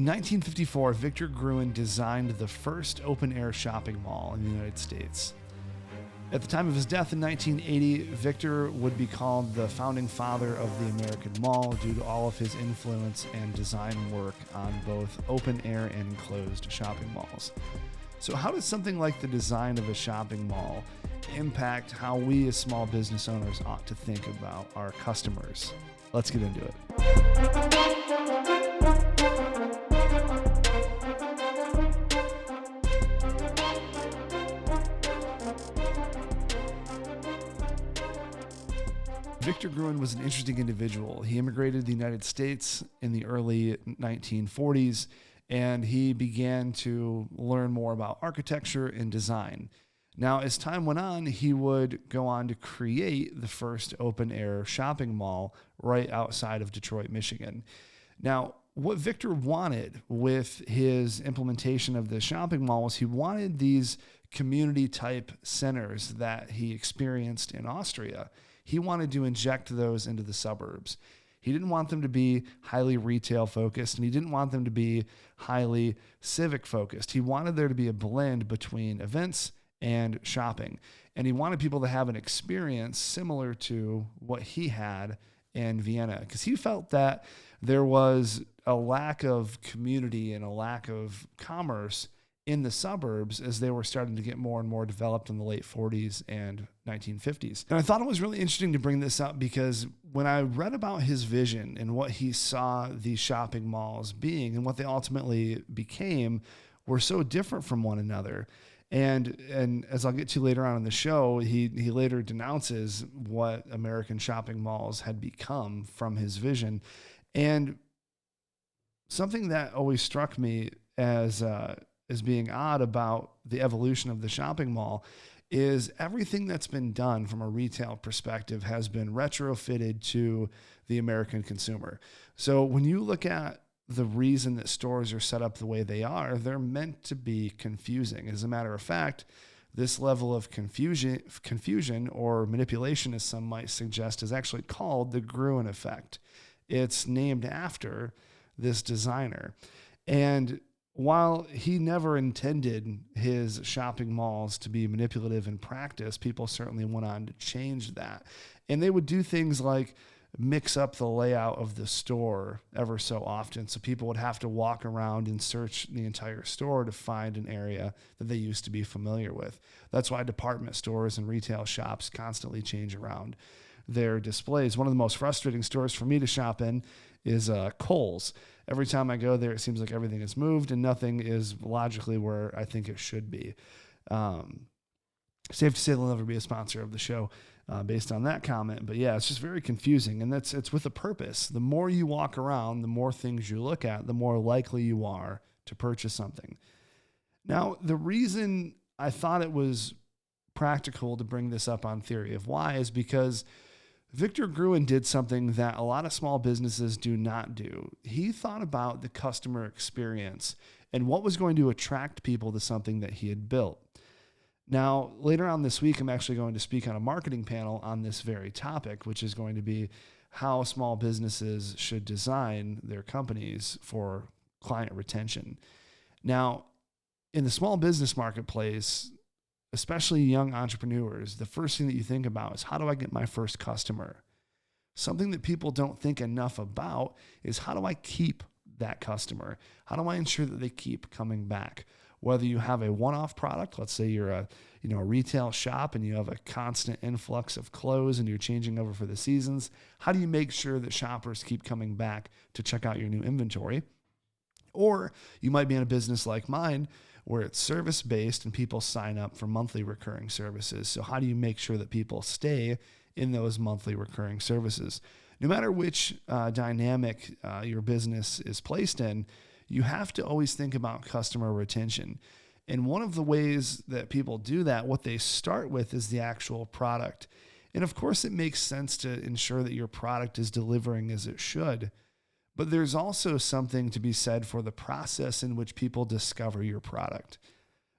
1954, Victor Gruen designed the first open-air shopping mall in the United States. At the time of his death in 1980, Victor would be called the founding father of the American mall due to all of his influence and design work on both open-air and enclosed shopping malls. So how does something like the design of a shopping mall impact how we as small business owners ought to think about our customers? Let's get into it. Victor Gruen was an interesting individual. He immigrated to the United States in the early 1940s, and he began to learn more about architecture and design. Now, as time went on, he would go on to create the first open-air shopping mall right outside of Detroit, Michigan. Now, what Victor wanted with his implementation of the shopping mall was he wanted these community-type centers that he experienced in Austria. He wanted to inject those into the suburbs. He didn't want them to be highly retail focused, and he didn't want them to be highly civic focused. He wanted there to be a blend between events and shopping. And he wanted people to have an experience similar to what he had in Vienna, because he felt that there was a lack of community and a lack of commerce in the suburbs as they were starting to get more and more developed in the late 40s and 1950s. And I thought it was really interesting to bring this up because when I read about his vision and what he saw these shopping malls being and what they ultimately became were so different from one another. And as I'll get to later on in the show, he later denounces what American shopping malls had become from his vision. And something that always struck me as being odd about the evolution of the shopping mall is everything that's been done from a retail perspective has been retrofitted to the American consumer. So when you look at the reason that stores are set up the way they are, they're meant to be confusing. As a matter of fact, this level of confusion or manipulation, as some might suggest, is actually called the Gruen effect. It's named after this designer. And while he never intended his shopping malls to be manipulative in practice, people certainly went on to change that. And they would do things like mix up the layout of the store ever so often. So people would have to walk around and search the entire store to find an area that they used to be familiar with. That's why department stores and retail shops constantly change around their displays. One of the most frustrating stores for me to shop in is Kohl's. Every time I go there, it seems like everything is moved and nothing is logically where I think it should be. Safe to say they'll never be a sponsor of the show based on that comment. But yeah, it's just very confusing, and it's with a purpose. The more you walk around, the more things you look at, the more likely you are to purchase something. Now, the reason I thought it was practical to bring this up on Theory of Why is because Victor Gruen did something that a lot of small businesses do not do. He thought about the customer experience and what was going to attract people to something that he had built. Now, later on this week, I'm actually going to speak on a marketing panel on this very topic, which is going to be how small businesses should design their companies for client retention. Now, in the small business marketplace, especially young entrepreneurs, the first thing that you think about is, how do I get my first customer? Something that people don't think enough about is, how do I keep that customer? How do I ensure that they keep coming back? Whether you have a one-off product, let's say you're a retail shop and you have a constant influx of clothes and you're changing over for the seasons, how do you make sure that shoppers keep coming back to check out your new inventory? Or you might be in a business like mine where it's service-based and people sign up for monthly recurring services. So how do you make sure that people stay in those monthly recurring services? No matter which dynamic your business is placed in, you have to always think about customer retention. And one of the ways that people do that, what they start with is the actual product. And of course, it makes sense to ensure that your product is delivering as it should. But there's also something to be said for the process in which people discover your product.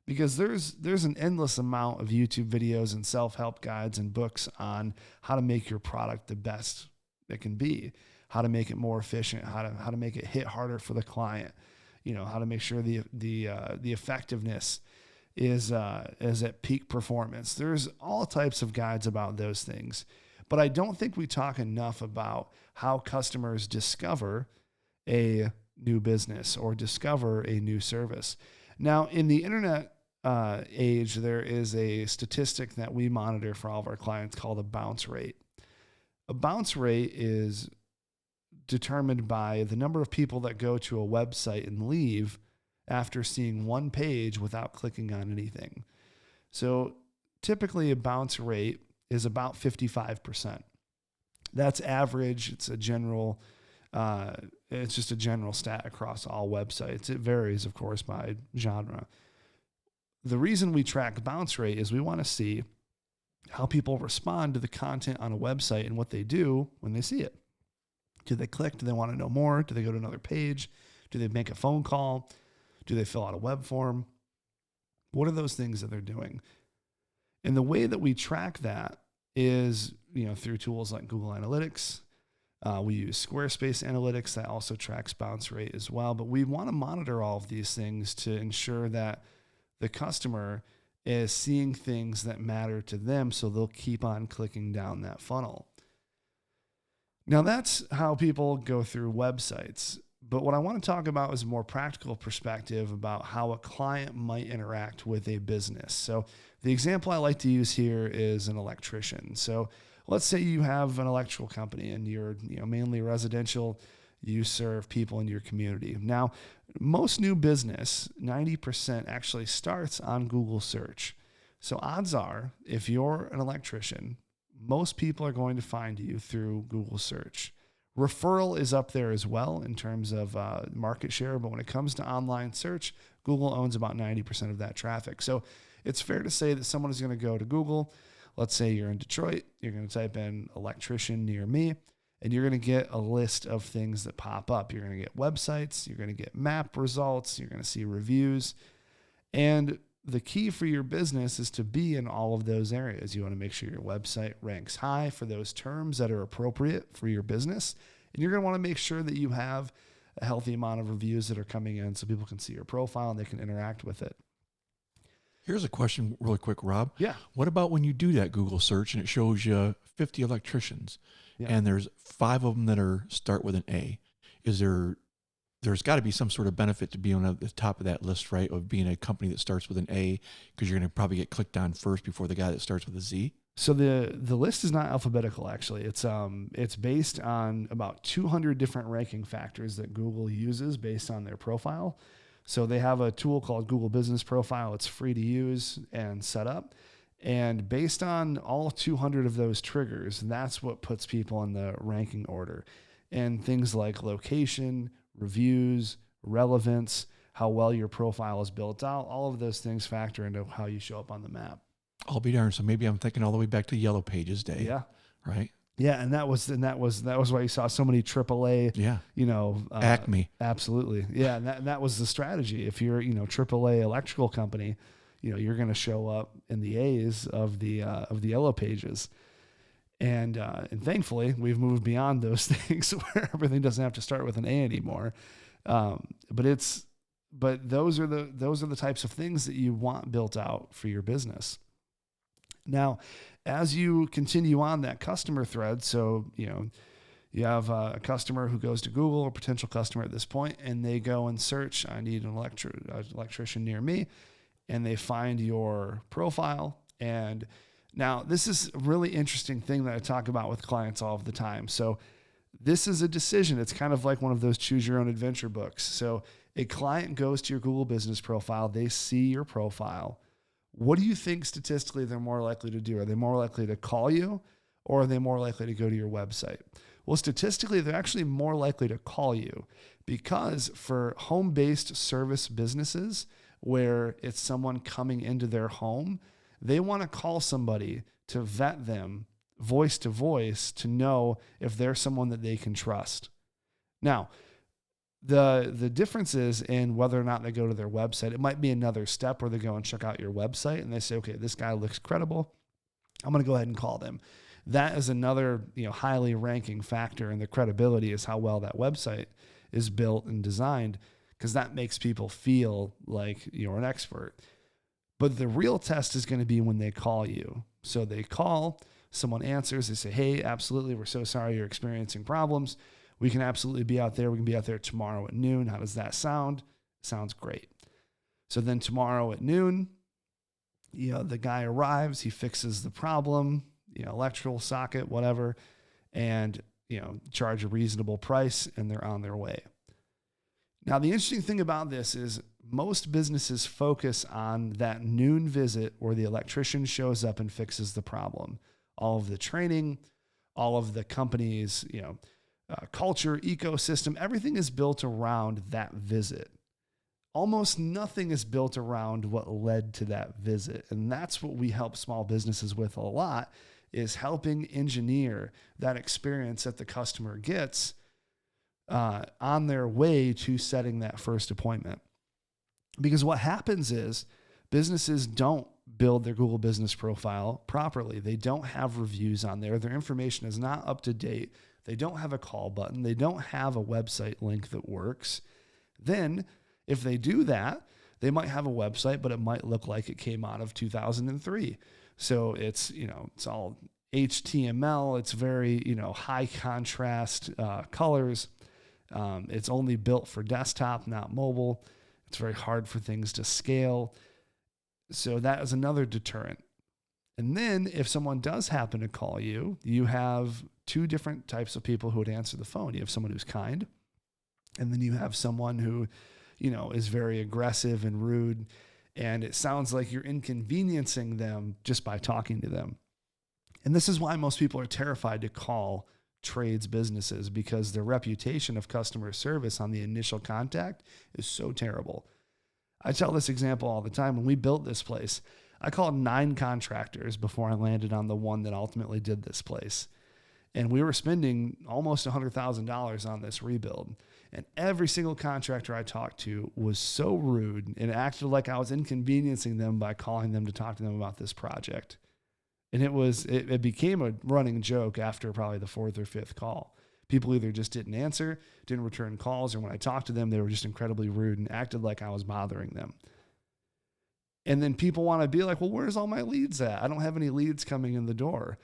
Because there's an endless amount of YouTube videos and self-help guides and books on how to make your product the best it can be, how to make it more efficient, how to make it hit harder for the client. how to make sure the effectiveness is at peak performance. There's all types of guides about those things, but I don't think we talk enough about how customers discover a new business or discover a new service. Now, in the internet age, there is a statistic that we monitor for all of our clients called a bounce rate. A bounce rate is determined by the number of people that go to a website and leave after seeing one page without clicking on anything. So typically a bounce rate is about 55%. That's average. It's just a general stat across all websites. It varies, of course, by genre. The reason we track bounce rate is we want to see how people respond to the content on a website and what they do when they see it. Do they click? Do they want to know more? Do they go to another page? Do they make a phone call? Do they fill out a web form? What are those things that they're doing? And the way that we track that is, through tools like Google Analytics. We use Squarespace Analytics that also tracks bounce rate as well. But we want to monitor all of these things to ensure that the customer is seeing things that matter to them, so they'll keep on clicking down that funnel. Now, that's how people go through websites. But what I want to talk about is a more practical perspective about how a client might interact with a business. So the example I like to use here is an electrician. So let's say you have an electrical company and you're mainly residential. You serve people in your community. Now, most new business, 90% actually starts on Google search. So odds are, if you're an electrician, most people are going to find you through Google search. Referral is up there as well in terms of market share, but when it comes to online search, Google owns about 90% of that traffic. So it's fair to say that someone is going to go to Google. Let's say you're in Detroit, you're going to type in electrician near me, and you're going to get a list of things that pop up. You're going to get websites, you're going to get map results, you're going to see reviews. And the key for your business is to be in all of those areas. You want to make sure your website ranks high for those terms that are appropriate for your business. And you're going to want to make sure that you have a healthy amount of reviews that are coming in so people can see your profile and they can interact with it. Here's a question really quick, Rob. Yeah. What about when you do that Google search and it shows you 50 electricians and there's 5 of them that start with an A? There's got to be some sort of benefit to being on the top of that list, right? Of being a company that starts with an A, because you're going to probably get clicked on first before the guy that starts with a Z. So the list is not alphabetical, actually. It's based on about 200 different ranking factors that Google uses based on their profile. So they have a tool called Google Business Profile. It's free to use and set up. And based on all 200 of those triggers, that's what puts people in the ranking order. And things like location, reviews, relevance, how well your profile is built out, all of those things factor into how you show up on the map. I'll be darned. So maybe I'm thinking all the way back to Yellow Pages day. Yeah. Right. Yeah, and that was why you saw so many AAA. Yeah. Acme. Absolutely. Yeah, and that was the strategy. If you're AAA electrical company, you're going to show up in the A's of the Yellow Pages. And thankfully, we've moved beyond those things where everything doesn't have to start with an A anymore. But those are the types of things that you want built out for your business. Now, as you continue on that customer thread, so you have a customer who goes to Google, or potential customer at this point, and they go and search, I need an electrician near me, and they find your profile. And now this is a really interesting thing that I talk about with clients all of the time. So this is a decision. It's kind of like one of those choose your own adventure books. So a client goes to your Google Business Profile, they see your profile. What do you think statistically they're more likely to do? Are they more likely to call you, or are they more likely to go to your website? Well, statistically, they're actually more likely to call you, because for home-based service businesses where it's someone coming into their home, they want to call somebody to vet them voice to voice to know if they're someone that they can trust. Now, the difference is in whether or not they go to their website. It might be another step where they go and check out your website and they say, okay, this guy looks credible. I'm going to go ahead and call them. That is another highly ranking factor in the credibility, is how well that website is built and designed. because that makes people feel like you're an expert. But the real test is going to be when they call you. So they call, someone answers, they say, hey, absolutely, we're so sorry you're experiencing problems. We can absolutely be out there. We can be out there tomorrow at noon. How does that sound? Sounds great. So then tomorrow at noon, the guy arrives, he fixes the problem, electrical socket, whatever, and, charge a reasonable price, and they're on their way. Now, the interesting thing about this is most businesses focus on that noon visit where the electrician shows up and fixes the problem. All of the training, all of the company's, culture, ecosystem, everything is built around that visit. Almost nothing is built around what led to that visit. And that's what we help small businesses with a lot, is helping engineer that experience that the customer gets on their way to setting that first appointment. Because what happens is businesses don't build their Google business profile properly. They don't have reviews on there. Their information is not up to date. They don't have a call button. They don't have a website link that works. Then if they do that, they might have a website, but it might look like it came out of 2003. So it's, it's all HTML. It's very, high contrast colors. It's only built for desktop, not mobile. It's very hard for things to scale. So that is another deterrent. And then if someone does happen to call you, you have two different types of people who would answer the phone. You have someone who's kind, and then you have someone who, is very aggressive and rude. And it sounds like you're inconveniencing them just by talking to them. And this is why most people are terrified to call trades businesses, because their reputation of customer service on the initial contact is so terrible. I tell this example all the time. When we built this place, I called 9 contractors before I landed on the one that ultimately did this place. And we were spending almost $100,000 on this rebuild. And every single contractor I talked to was so rude and acted like I was inconveniencing them by calling them to talk to them about this project. And it became a running joke after probably the 4th or 5th call. People either just didn't answer, didn't return calls, or when I talked to them, they were just incredibly rude and acted like I was bothering them. And then people want to be like, well, where's all my leads at? I don't have any leads coming in the door.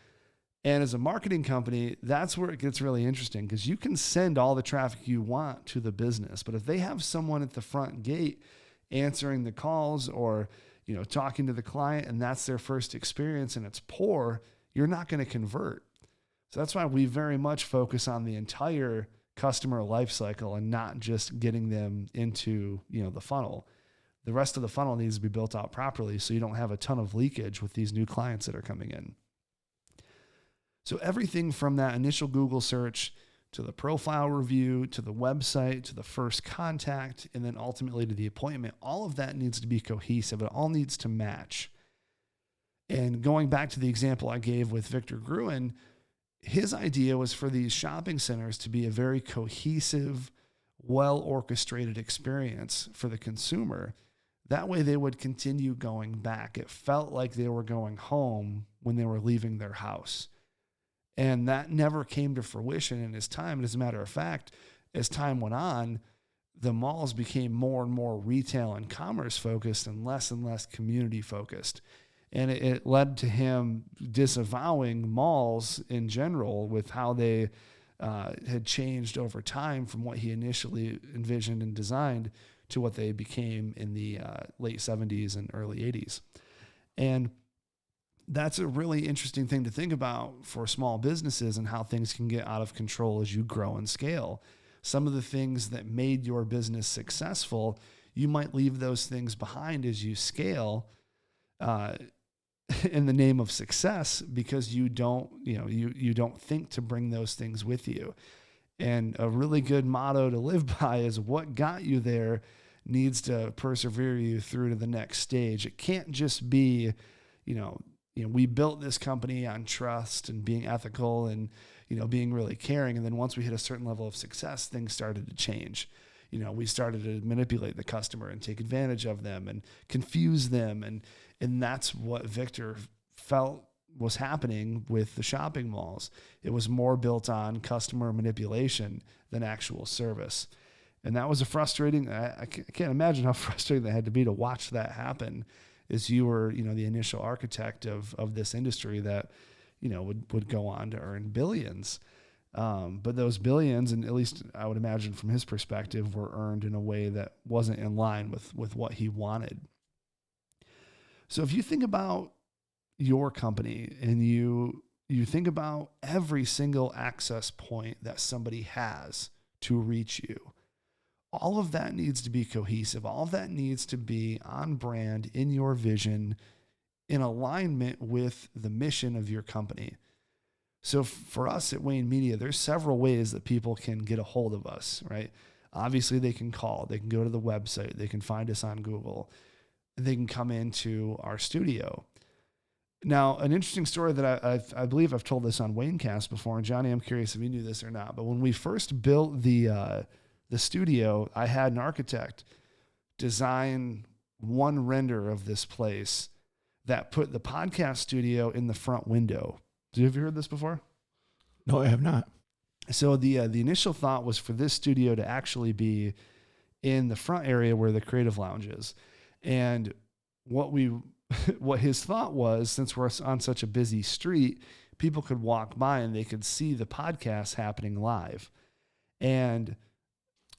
And as a marketing company, that's where it gets really interesting, because you can send all the traffic you want to the business. But if they have someone at the front gate answering the calls or, talking to the client, and that's their first experience and it's poor, you're not going to convert. So that's why we very much focus on the entire customer life cycle and not just getting them into, the funnel. The rest of the funnel needs to be built out properly so you don't have a ton of leakage with these new clients that are coming in. So everything from that initial Google search to the profile review, to the website, to the first contact, and then ultimately to the appointment, all of that needs to be cohesive. It all needs to match. And going back to the example I gave with Victor Gruen, his idea was for these shopping centers to be a very cohesive, well-orchestrated experience for the consumer. That way they would continue going back. It felt like they were going home when they were leaving their house. And that never came to fruition in his time. And as a matter of fact, as time went on, the malls became more and more retail and commerce focused and less community focused. And it led to him disavowing malls in general with how they had changed over time from what he initially envisioned and designed to what they became in the late 70s and early 80s. And that's a really interesting thing to think about for small businesses and how things can get out of control as you grow and scale. Some of the things that made your business successful, you might leave those things behind as you scale in the name of success, because you don't think to bring those things with you. And a really good motto to live by is what got you there needs to persevere you through to the next stage. It can't just be, we built this company on trust and being ethical and, being really caring. And then once we hit a certain level of success, things started to change. We started to manipulate the customer and take advantage of them and confuse them. And that's what Victor felt was happening with the shopping malls. It was more built on customer manipulation than actual service. And that was a frustrating, I can't imagine how frustrating that had to be to watch that happen as you were, the initial architect of this industry that, would go on to earn billions. But those billions, and at least I would imagine from his perspective, were earned in a way that wasn't in line with what he wanted. So if you think about your company and you think about every single access point that somebody has to reach you, all of that needs to be cohesive. All of that needs to be on brand in your vision, in alignment with the mission of your company. So for us at Wayne Media, there's several ways that people can get a hold of us, right? Obviously, they can call, they can go to the website, they can find us on Google, they can come into our studio. Now, an interesting story that I believe I've told this on Waynecast before, and Johnny, I'm curious if you knew this or not, but when we first built the studio, I had an architect design one render of this place that put the podcast studio in the front window. Have you heard this before? No, I have not. So the initial thought was for this studio to actually be in the front area where the creative lounge is. And what his thought was, since we're on such a busy street, people could walk by and they could see the podcast happening live. And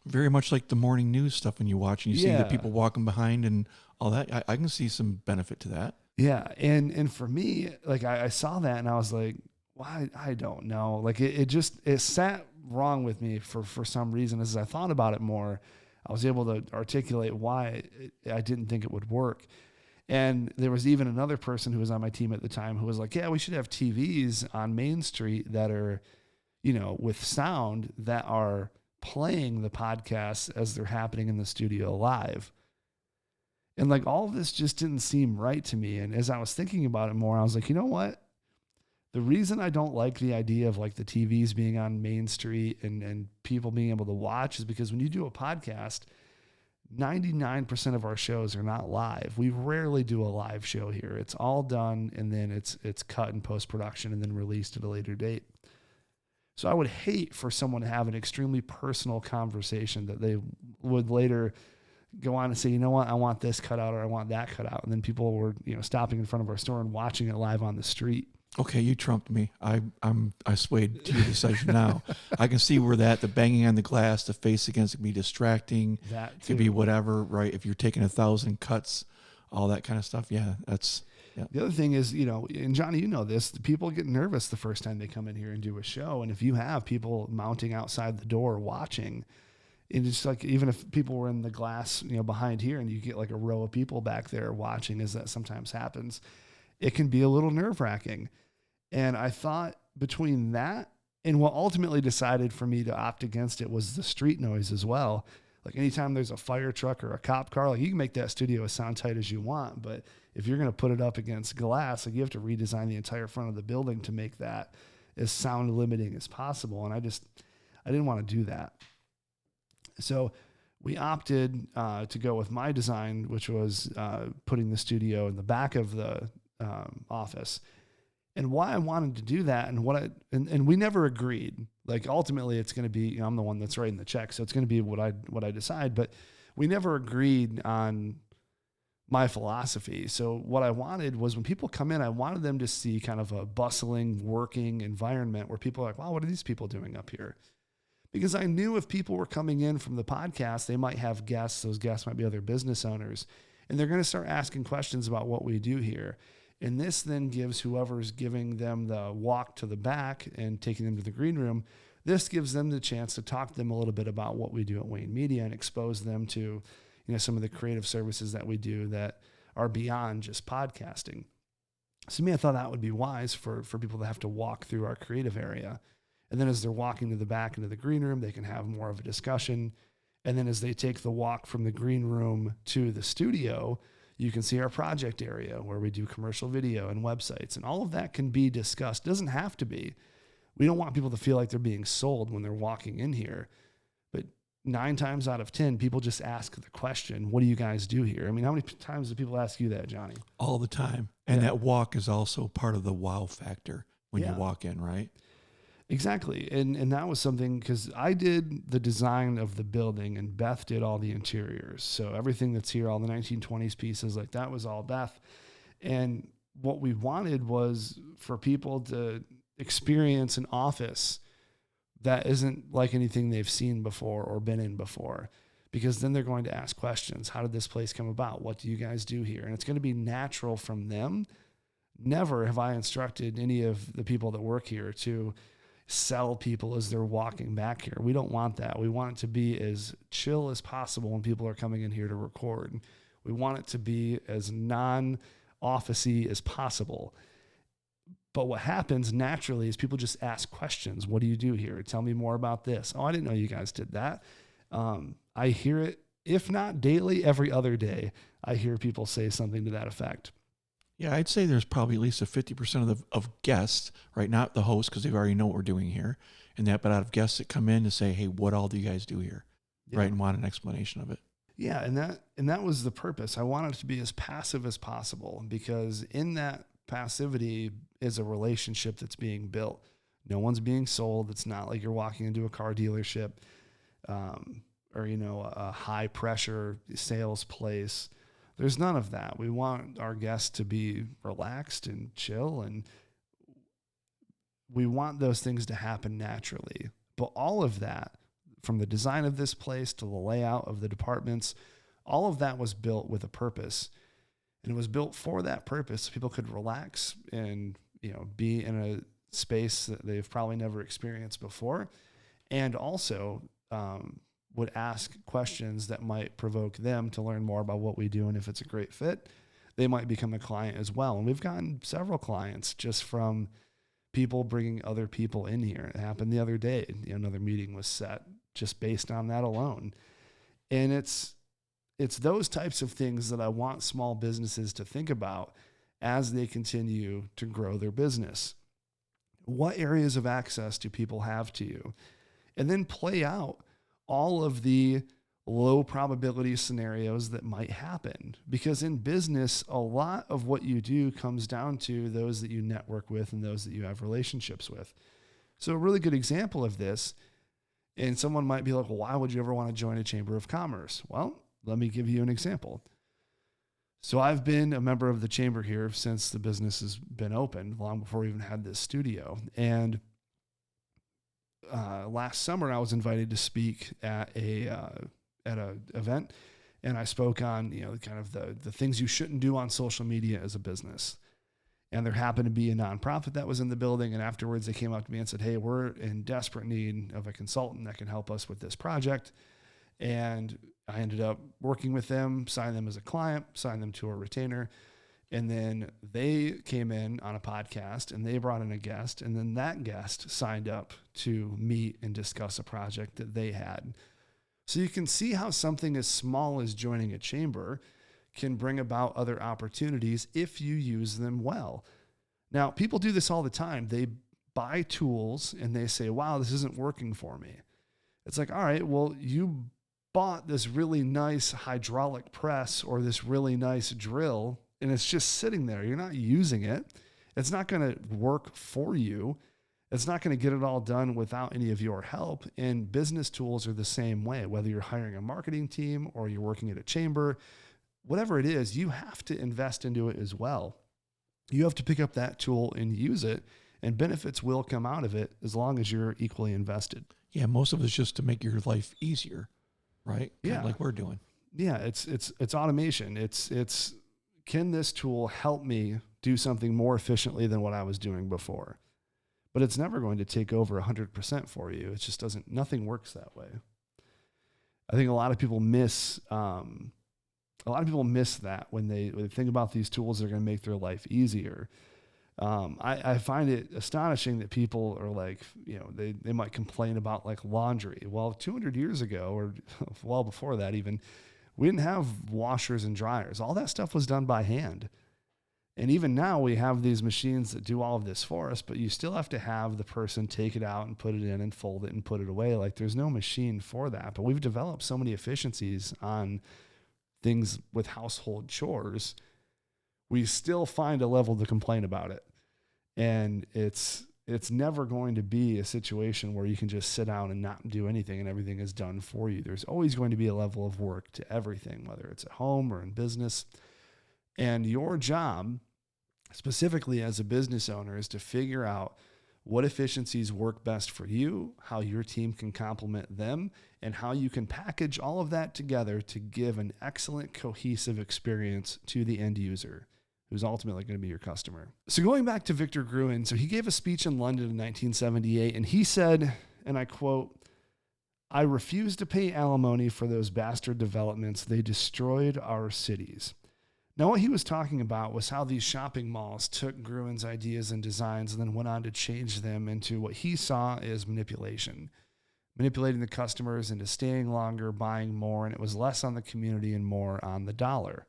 very much like the morning news stuff when you watch and you see the people walking behind and all that. I can see some benefit to that. Yeah. And for me, like I saw that and I was like, why? I don't know. Like it sat wrong with me for some reason. As I thought about it more, I was able to articulate why I didn't think it would work. And there was even another person who was on my team at the time who was like, yeah, we should have TVs on Main Street that are, with sound that are playing the podcasts as they're happening in the studio live. And like all of this just didn't seem right to me. And as I was thinking about it more, I was like, you know what? The reason I don't like the idea of like the TVs being on Main Street and people being able to watch is because when you do a podcast, 99% of our shows are not live. We rarely do a live show here. It's all done and then it's cut in post-production and then released at a later date. So I would hate for someone to have an extremely personal conversation that they would later go on and say, you know what, I want this cut out or I want that cut out. And then people were, stopping in front of our store and watching it live on the street. Okay, you trumped me. I swayed to your decision now. I can see where the banging on the glass, the face against it can be distracting. That could be whatever, right? If you're taking 1,000 cuts, all that kind of stuff. Yeah, that's... Yeah. The other thing is, and Johnny, this, people get nervous the first time they come in here and do a show. And if you have people mounting outside the door watching, and it's like, even if people were in the glass, behind here and you get like a row of people back there watching, as that sometimes happens, it can be a little nerve wracking. And I thought between that and what ultimately decided for me to opt against it was the street noise as well. Like anytime there's a fire truck or a cop car, like you can make that studio as sound tight as you want, but if you're going to put it up against glass, like you have to redesign the entire front of the building to make that as sound limiting as possible. And I didn't want to do that. So we opted to go with my design, which was putting the studio in the back of the office. And why I wanted to do that and we never agreed. Like ultimately it's going to be, I'm the one that's writing the check. So it's going to be what I decide, but we never agreed on my philosophy. So what I wanted was when people come in, I wanted them to see kind of a bustling, working environment where people are like, wow, what are these people doing up here? Because I knew if people were coming in from the podcast, they might have guests. Those guests might be other business owners, and they're going to start asking questions about what we do here. And this then gives whoever's giving them the walk to the back and taking them to the green room, this gives them the chance to talk to them a little bit about what we do at Wayne Media and expose them to, some of the creative services that we do that are beyond just podcasting. So to me, I thought that would be wise for people to have to walk through our creative area. And then as they're walking to the back into the green room, they can have more of a discussion. And then as they take the walk from the green room to the studio, you can see our project area where we do commercial video and websites. And all of that can be discussed. It doesn't have to be. We don't want people to feel like they're being sold when they're walking in here. But 9 times out of 10, people just ask the question, what do you guys do here? I mean, how many times do people ask you that, Johnny? All the time. And that walk is also part of the wow factor when you walk in, right? Exactly. And that was something, because I did the design of the building and Beth did all the interiors. So everything that's here, all the 1920s pieces, like that was all Beth. And what we wanted was for people to experience an office that isn't like anything they've seen before or been in before, because then they're going to ask questions. How did this place come about? What do you guys do here? And it's going to be natural from them. Never have I instructed any of the people that work here to sell people as they're walking back here. We don't want that. We want it to be as chill as possible when people are coming in here to record. We want it to be as non-officey as possible. But what happens naturally is people just ask questions. What do you do here? Tell me more about this. Oh, I didn't know you guys did that. I hear it, if not daily, every other day. I hear people say something to that effect. Yeah, I'd say there's probably at least a 50% of guests, right? Not the host, because they already know what we're doing here, and that, but out of guests that come in to say, "Hey, what all do you guys do here?" Yeah. Right, and want an explanation of it. Yeah, and that was the purpose. I wanted it to be as passive as possible, because in that passivity is a relationship that's being built. No one's being sold. It's not like you're walking into a car dealership, or a high pressure sales place. There's none of that. We want our guests to be relaxed and chill, and we want those things to happen naturally. But all of that, from the design of this place to the layout of the departments, all of that was built with a purpose. And it was built for that purpose, so people could relax and, be in a space that they've probably never experienced before. And also, would ask questions that might provoke them to learn more about what we do. And if it's a great fit, they might become a client as well. And we've gotten several clients just from people bringing other people in here. It happened the other day. Another meeting was set just based on that alone. And it's those types of things that I want small businesses to think about as they continue to grow their business. What areas of access do people have to you? And then play out all of the low probability scenarios that might happen. Because in business, a lot of what you do comes down to those that you network with and those that you have relationships with. So a really good example of this, and someone might be like, well, why would you ever want to join a chamber of commerce? Well, let me give you an example. So I've been a member of the chamber here since the business has been open, long before we even had this studio. And last summer, I was invited to speak at a event, and I spoke on kind of the things you shouldn't do on social media as a business. And there happened to be a nonprofit that was in the building, and afterwards they came up to me and said, "Hey, we're in desperate need of a consultant that can help us with this project." And I ended up working with them, signed them as a client, signed them to a retainer. And then they came in on a podcast and they brought in a guest. And then that guest signed up to meet and discuss a project that they had. So you can see how something as small as joining a chamber can bring about other opportunities if you use them well. Now, people do this all the time. They buy tools and they say, wow, this isn't working for me. It's like, all right, well, you bought this really nice hydraulic press or this really nice drill, and it's just sitting there. You're not using it. It's not going to work for you. It's not going to get it all done without any of your help. And business tools are the same way. Whether you're hiring a marketing team or you're working at a chamber, whatever it is, you have to invest into it as well. You have to pick up that tool and use it, and benefits will come out of it as long as you're equally invested. Yeah, most of it's just to make your life easier, right? Yeah, like we're doing. Yeah, it's automation. It's can this tool help me do something more efficiently than what I was doing before? But it's never going to take over 100% for you. It just doesn't. Nothing works that way. I think a lot of people miss that when they think about these tools that are going to make their life easier. I find it astonishing that people are like, they might complain about like laundry. Well, 200 years ago, or well before that even, we didn't have washers and dryers. All that stuff was done by hand. And even now we have these machines that do all of this for us, but you still have to have the person take it out and put it in and fold it and put it away. Like there's no machine for that, but we've developed so many efficiencies on things with household chores. We still find a level to complain about it. And it's it's never going to be a situation where you can just sit down and not do anything and everything is done for you. There's always going to be a level of work to everything, whether it's at home or in business. And your job, specifically as a business owner, is to figure out what efficiencies work best for you, how your team can complement them, and how you can package all of that together to give an excellent, cohesive experience to the end user, who's ultimately going to be your customer. So going back to Victor Gruen, so he gave a speech in London in 1978, and he said, and I quote, "I refuse to pay alimony for those bastard developments. They destroyed our cities." Now, what he was talking about was how these shopping malls took Gruen's ideas and designs and then went on to change them into what he saw as manipulating the customers into staying longer, buying more, and it was less on the community and more on the dollar.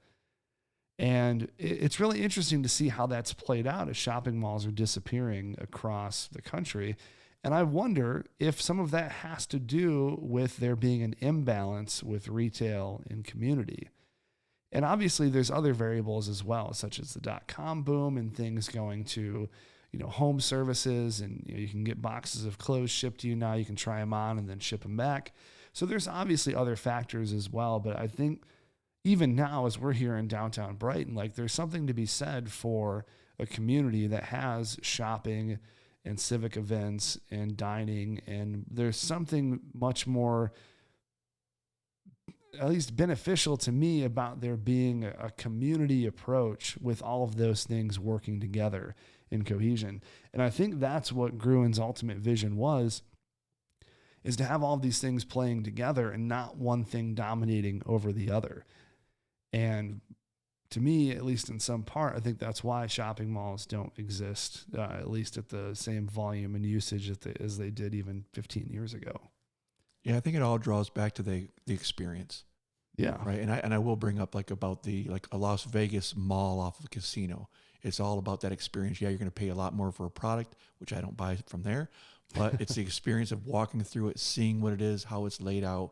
And it's really interesting to see how that's played out as shopping malls are disappearing across the country. And I wonder if some of that has to do with there being an imbalance with retail and community. And obviously there's other variables as well, such as the .com boom and things going to, home services, and you can get boxes of clothes shipped to you now. You can try them on and then ship them back. So there's obviously other factors as well. But I think even now, as we're here in downtown Brighton, like there's something to be said for a community that has shopping and civic events and dining. And there's something much more, at least beneficial to me, about there being a community approach with all of those things working together in cohesion. And I think that's what Gruen's ultimate vision was, is to have all of these things playing together and not one thing dominating over the other. And to me, at least in some part, I think that's why shopping malls don't exist, at least at the same volume and usage as they did even 15 years ago. Yeah, I think it all draws back to the experience. Yeah. Right. And I will bring up about a Las Vegas mall off of a casino. It's all about that experience. Yeah, you're going to pay a lot more for a product, which I don't buy from there, but it's the experience of walking through it, seeing what it is, how it's laid out.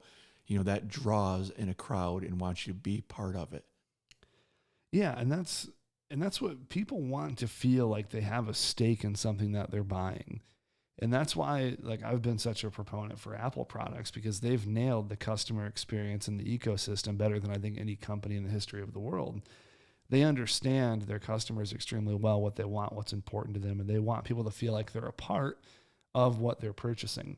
That draws in a crowd and wants you to be part of it. Yeah, and that's what people want, to feel like they have a stake in something that they're buying. And that's why, I've been such a proponent for Apple products, because they've nailed the customer experience and the ecosystem better than I think any company in the history of the world. They understand their customers extremely well, what they want, what's important to them, and they want people to feel like they're a part of what they're purchasing.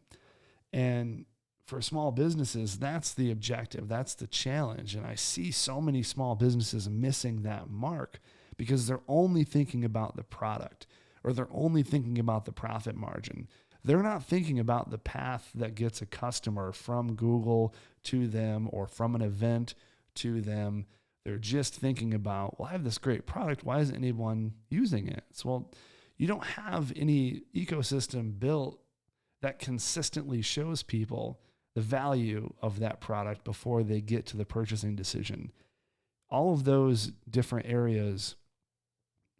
And for small businesses, that's the objective, that's the challenge. And I see so many small businesses missing that mark because they're only thinking about the product, or they're only thinking about the profit margin. They're not thinking about the path that gets a customer from Google to them or from an event to them. They're just thinking about, well, I have this great product. Why isn't anyone using it? So, well, you don't have any ecosystem built that consistently shows people the value of that product before they get to the purchasing decision. All of those different areas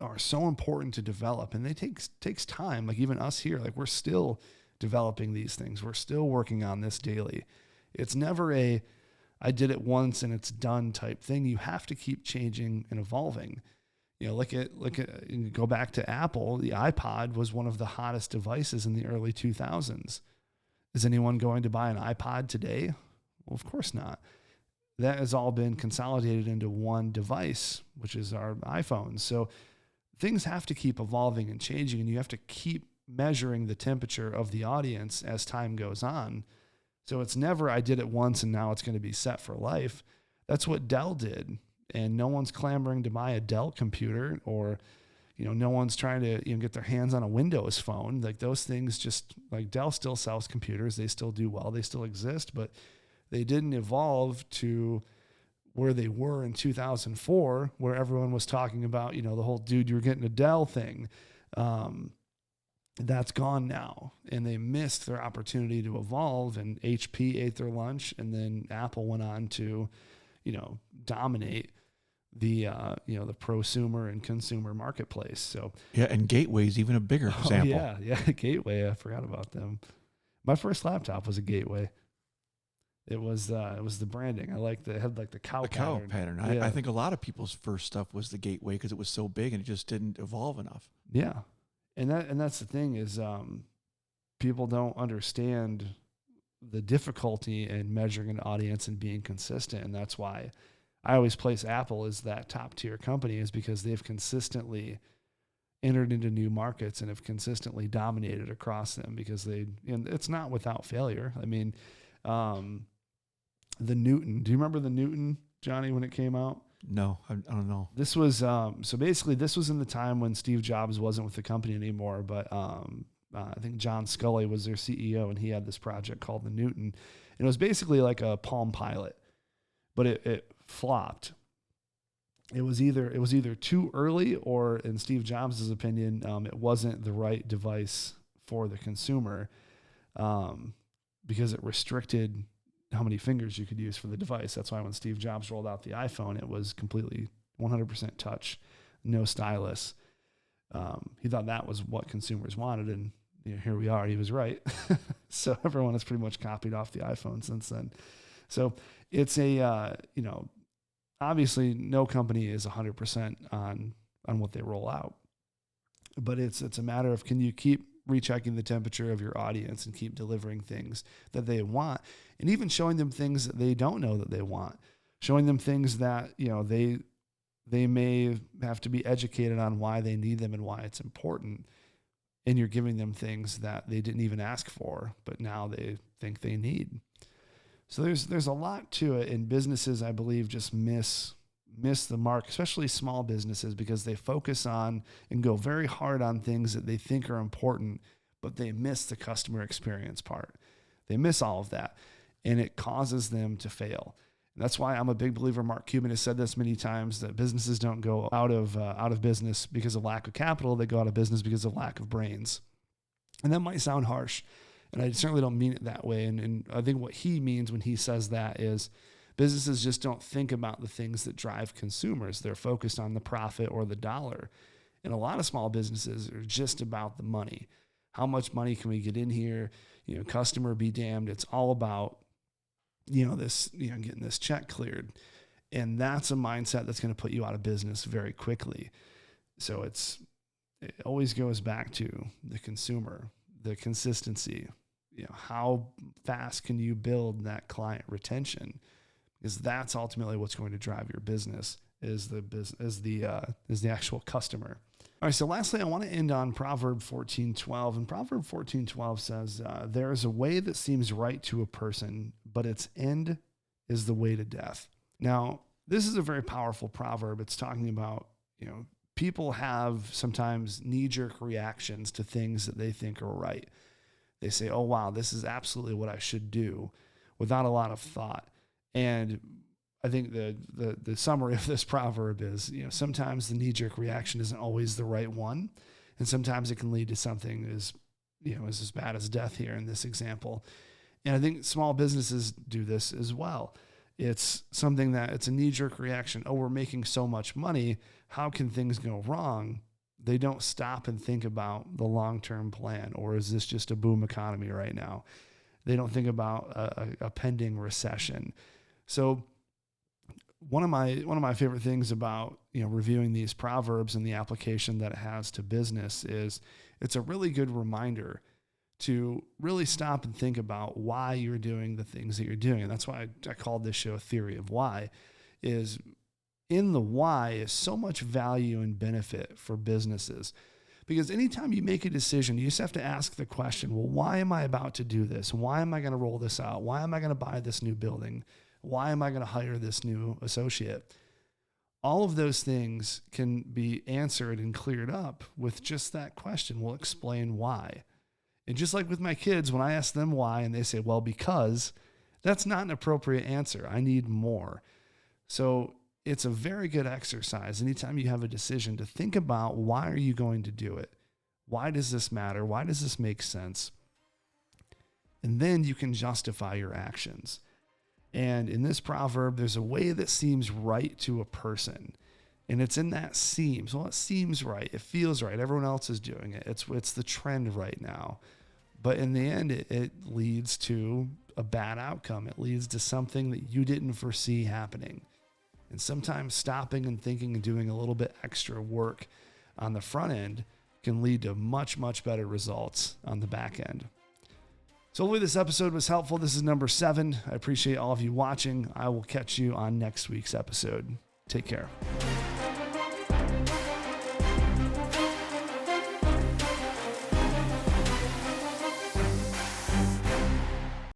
are so important to develop, and they takes time. Even us here, we're still developing these things. We're still working on this daily. It's never I did it once and it's done type thing. You have to keep changing and evolving. Look at go back to Apple. The iPod was one of the hottest devices in the early 2000s. Is anyone going to buy an iPod today? Well, of course not. That has all been consolidated into one device, which is our iPhones. So things have to keep evolving and changing, and you have to keep measuring the temperature of the audience as time goes on. So it's never, I did it once and now it's going to be set for life. That's what Dell did. And no one's clamoring to buy a Dell computer, or, no one's trying to get their hands on a Windows phone. Those things just, Dell still sells computers. They still do well. They still exist, but they didn't evolve to where they were in 2004, where everyone was talking about, the whole dude, you're getting a Dell thing. That's gone now, and they missed their opportunity to evolve, and HP ate their lunch, and then Apple went on to, dominate the prosumer and consumer marketplace. So yeah, and Gateway's even a bigger example. Yeah, Gateway. I forgot about them. My first laptop was a Gateway. It was the branding. I liked it. It had the cow pattern. Yeah. I think a lot of people's first stuff was the Gateway because it was so big and it just didn't evolve enough. Yeah. And that's the thing is, people don't understand the difficulty in measuring an audience and being consistent. And that's why I always place Apple as that top tier company, is because they've consistently entered into new markets and have consistently dominated across them, because and it's not without failure. I mean, the Newton, do you remember the Newton, Johnny, when it came out? No, I don't know. This was, so basically this was in the time when Steve Jobs wasn't with the company anymore, but, I think John Scully was their CEO, and he had this project called the Newton, and it was basically like a Palm Pilot, but it flopped. It was either too early, or in Steve Jobs' opinion, it wasn't the right device for the consumer, because it restricted how many fingers you could use for the device. That's why when Steve Jobs rolled out the iPhone, it was completely 100% touch, no stylus. He thought that was what consumers wanted, and here we are. He was right. So everyone has pretty much copied off the iPhone since then. So it's obviously no company is 100% on what they roll out, but it's a matter of, can you keep rechecking the temperature of your audience and keep delivering things that they want, and even showing them things that they don't know that they want, showing them things that, they may have to be educated on why they need them and why it's important. And you're giving them things that they didn't even ask for, but now they think they need. So there's a lot to it, and businesses, I believe, just miss the mark, especially small businesses, because they focus on and go very hard on things that they think are important, but they miss the customer experience part. They miss all of that, and it causes them to fail. And that's why I'm a big believer. Mark Cuban has said this many times, that businesses don't go out of business because of lack of capital. They go out of business because of lack of brains. And that might sound harsh, and I certainly don't mean it that way. And I think what he means when he says that is, businesses just don't think about the things that drive consumers. They're focused on the profit or the dollar. And a lot of small businesses are just about the money. How much money can we get in here? Customer be damned. It's all about, getting this check cleared. And that's a mindset that's going to put you out of business very quickly. So it always goes back to the consumer, the consistency. How fast can you build that client retention? Because that's ultimately what's going to drive your business, is the actual customer. All right, so lastly, I want to end on Proverb 14:12. And Proverb 14:12 says, there is a way that seems right to a person, but its end is the way to death. Now, this is a very powerful proverb. It's talking about, people have sometimes knee-jerk reactions to things that they think are right. They say, oh, wow, this is absolutely what I should do, without a lot of thought. And I think the summary of this proverb is, sometimes the knee-jerk reaction isn't always the right one. And sometimes it can lead to something as bad as death here in this example. And I think small businesses do this as well. It's something that it's a knee-jerk reaction. Oh, we're making so much money. How can things go wrong? They don't stop and think about the long-term plan. Or is this just a boom economy right now? They don't think about a pending recession. So one of my favorite things about, reviewing these proverbs and the application that it has to business is it's a really good reminder to really stop and think about why you're doing the things that you're doing. And that's why I called this show Theory of Why. Is in the why is so much value and benefit for businesses. Because anytime you make a decision, you just have to ask the question, well, why am I about to do this? Why am I going to roll this out? Why am I going to buy this new building? Why am I going to hire this new associate? All of those things can be answered and cleared up with just that question. We'll explain why. And just like with my kids, when I ask them why and they say, well, because, that's not an appropriate answer. I need more. So it's a very good exercise anytime you have a decision to think about, why are you going to do it? Why does this matter? Why does this make sense? And then you can justify your actions. And in this proverb, there's a way that seems right to a person. And it's in that seems. Well, it seems right. It feels right. Everyone else is doing it. It's the trend right now. But in the end, it leads to a bad outcome. It leads to something that you didn't foresee happening. And sometimes stopping and thinking and doing a little bit extra work on the front end can lead to much, much better results on the back end. So hopefully this episode was helpful. This is number 7. I appreciate all of you watching. I will catch you on next week's episode. Take care.